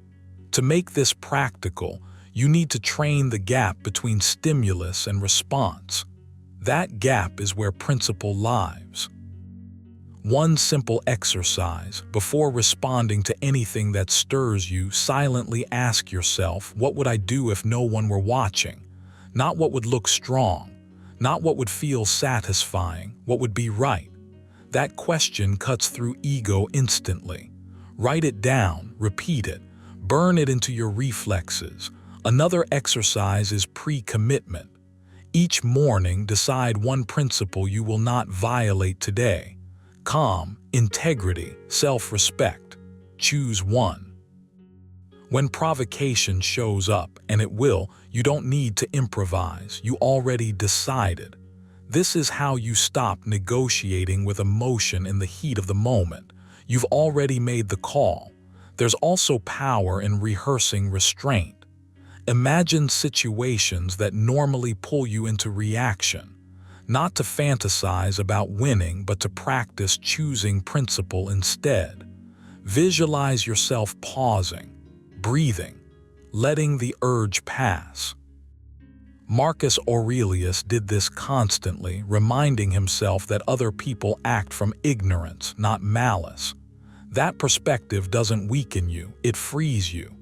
To make this practical, you need to train the gap between stimulus and response. That gap is where principle lives. One simple exercise: before responding to anything that stirs you, silently ask yourself, what would I do if no one were watching? Not what would look strong, not what would feel satisfying, what would be right. That question cuts through ego instantly. Write it down, repeat it, burn it into your reflexes. Another exercise is pre-commitment. Each morning, decide one principle you will not violate today. Calm, integrity, self-respect. Choose one. When provocation shows up, and it will, you don't need to improvise. You already decided. This is how you stop negotiating with emotion in the heat of the moment. You've already made the call. There's also power in rehearsing restraint. Imagine situations that normally pull you into reaction. Not to fantasize about winning, but to practice choosing principle instead. Visualize yourself pausing, breathing, letting the urge pass. Marcus Aurelius did this constantly, reminding himself that other people act from ignorance, not malice. That perspective doesn't weaken you, it frees you.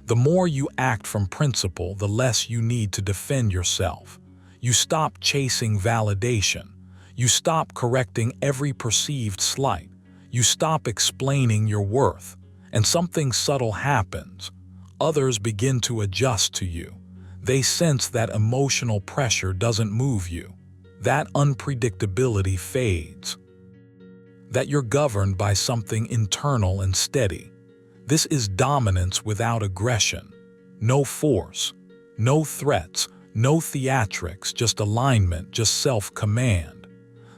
The more you act from principle, the less you need to defend yourself. You stop chasing validation. You stop correcting every perceived slight. You stop explaining your worth. And something subtle happens. Others begin to adjust to you. They sense that emotional pressure doesn't move you. That unpredictability fades. That you're governed by something internal and steady. This is dominance without aggression. No force, no threats, no theatrics, just alignment, just self-command.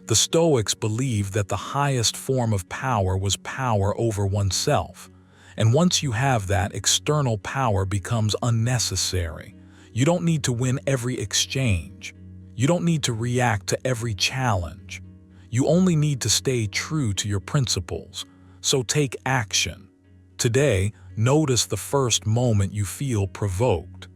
The Stoics believed that the highest form of power was power over oneself. And once you have that, external power becomes unnecessary. You don't need to win every exchange. You don't need to react to every challenge. You only need to stay true to your principles. So take action. Today, notice the first moment you feel provoked.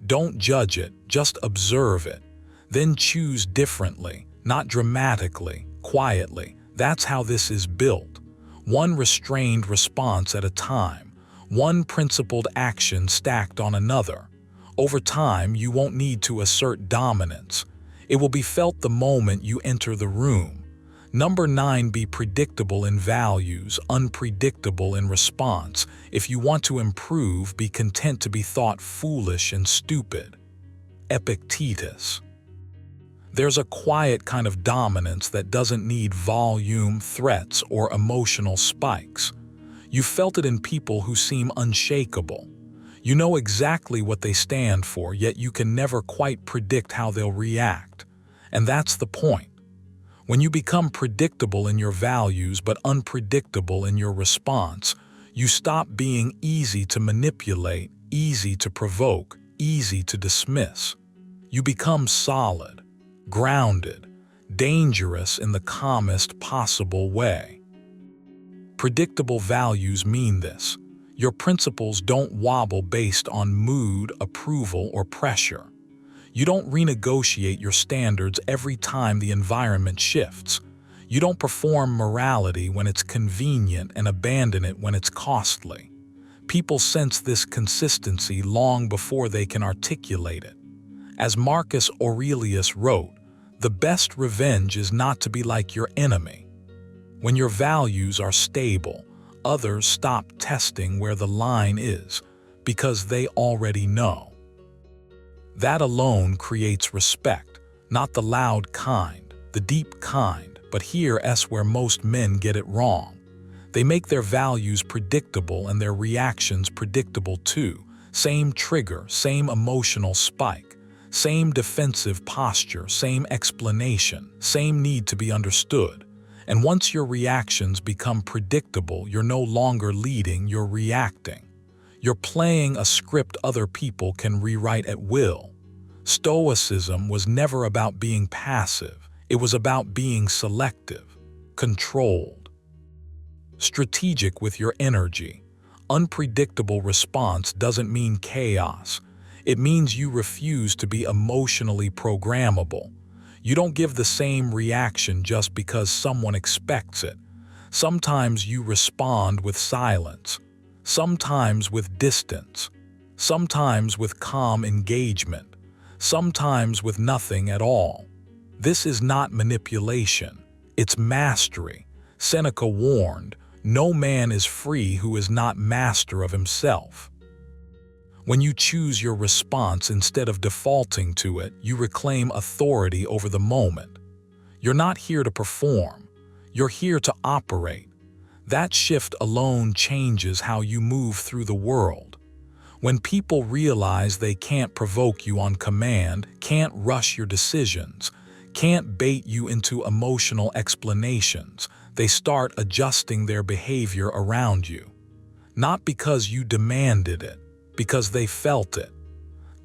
Don't judge it, just observe it. Then choose differently, not dramatically, quietly. That's how this is built. One restrained response at a time, one principled action stacked on another. Over time, you won't need to assert dominance. It will be felt the moment you enter the room. Number 9, be predictable in values, unpredictable in response. If you want to improve, be content to be thought foolish and stupid. Epictetus. There's a quiet kind of dominance that doesn't need volume, threats, or emotional spikes. You felt it in people who seem unshakable. You know exactly what they stand for, yet you can never quite predict how they'll react. And that's the point. When you become predictable in your values but unpredictable in your response, you stop being easy to manipulate, easy to provoke, easy to dismiss. You become solid, grounded, dangerous in the calmest possible way. Predictable values mean this. Your principles don't wobble based on mood, approval, or pressure. You don't renegotiate your standards every time the environment shifts. You don't perform morality when it's convenient and abandon it when it's costly. People sense this consistency long before they can articulate it. As Marcus Aurelius wrote, the best revenge is not to be like your enemy. When your values are stable, others stop testing where the line is because they already know. That alone creates respect, not the loud kind, the deep kind, but here's where most men get it wrong. They make their values predictable and their reactions predictable too. Same trigger, same emotional spike, same defensive posture, same explanation, same need to be understood. And once your reactions become predictable, you're no longer leading, you're reacting. You're playing a script other people can rewrite at will. Stoicism was never about being passive. It was about being selective, controlled, strategic with your energy. Unpredictable response doesn't mean chaos. It means you refuse to be emotionally programmable. You don't give the same reaction just because someone expects it. Sometimes you respond with silence, sometimes with distance, sometimes with calm engagement, sometimes with nothing at all. This is not manipulation, it's mastery. Seneca warned, "No man is free who is not master of himself." When you choose your response instead of defaulting to it, you reclaim authority over the moment. You're not here to perform, you're here to operate. That shift alone changes how you move through the world. When people realize they can't provoke you on command, can't rush your decisions, can't bait you into emotional explanations, they start adjusting their behavior around you. Not because you demanded it, because they felt it.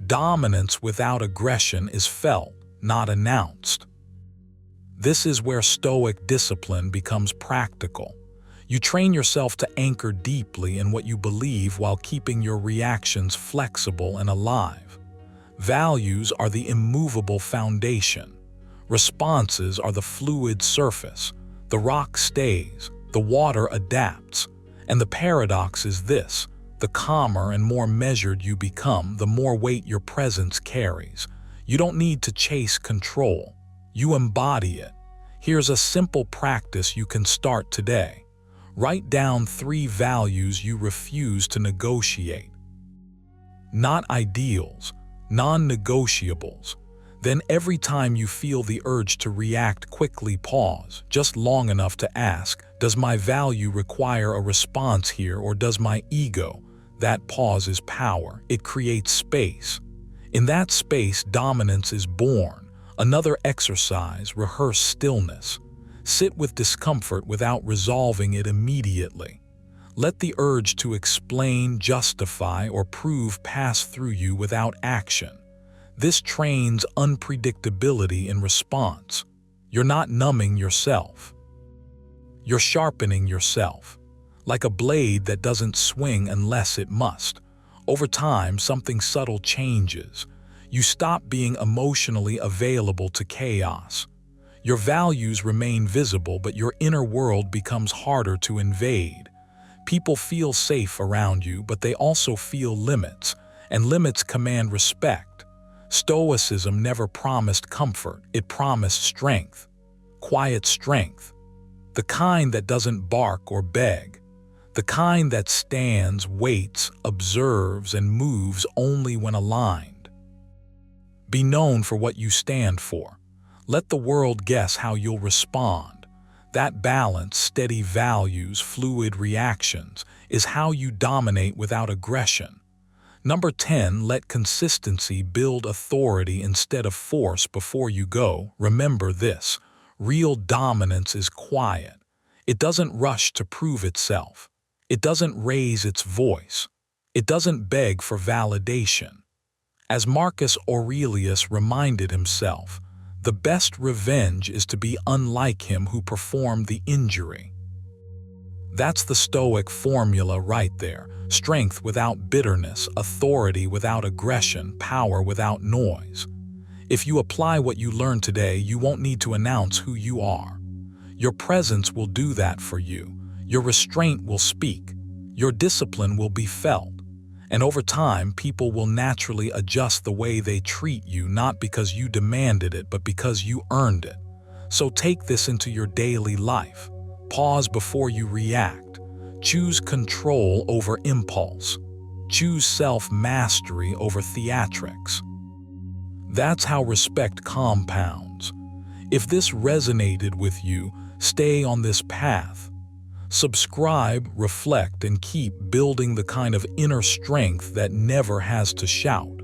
Dominance without aggression is felt, not announced. This is where Stoic discipline becomes practical. You train yourself to anchor deeply in what you believe while keeping your reactions flexible and alive. Values are the immovable foundation. Responses are the fluid surface. The rock stays, the water adapts. And the paradox is this: the calmer and more measured you become, the more weight your presence carries. You don't need to chase control. You embody it. Here's a simple practice you can start today. Write down 3 values you refuse to negotiate. Not ideals, non-negotiables. Then every time you feel the urge to react, quickly pause, just long enough to ask, does my value require a response here, or does my ego? That pause is power. It creates space. In that space, dominance is born. Another exercise: rehearse stillness. Sit with discomfort without resolving it immediately. Let the urge to explain, justify, or prove pass through you without action. This trains unpredictability in response. You're not numbing yourself. You're sharpening yourself. Like a blade that doesn't swing unless it must. Over time, something subtle changes. You stop being emotionally available to chaos. Your values remain visible, but your inner world becomes harder to invade. People feel safe around you, but they also feel limits, and limits command respect. Stoicism never promised comfort, it promised strength. Quiet strength. The kind that doesn't bark or beg. The kind that stands, waits, observes, and moves only when aligned. Be known for what you stand for. Let the world guess how you'll respond. That balance, steady values, fluid reactions, is how you dominate without aggression. Number 10, let consistency build authority instead of force before you go. Remember this, real dominance is quiet. It doesn't rush to prove itself. It doesn't raise its voice. It doesn't beg for validation. As Marcus Aurelius reminded himself, the best revenge is to be unlike him who performed the injury. That's the Stoic formula right there. Strength without bitterness, authority without aggression, power without noise. If you apply what you learned today, you won't need to announce who you are. Your presence will do that for you. Your restraint will speak. Your discipline will be felt. And over time, people will naturally adjust the way they treat you, not because you demanded it, but because you earned it. So take this into your daily life. Pause before you react. Choose control over impulse. Choose self-mastery over theatrics. That's how respect compounds. If this resonated with you, stay on this path. Subscribe, reflect, and keep building the kind of inner strength that never has to shout.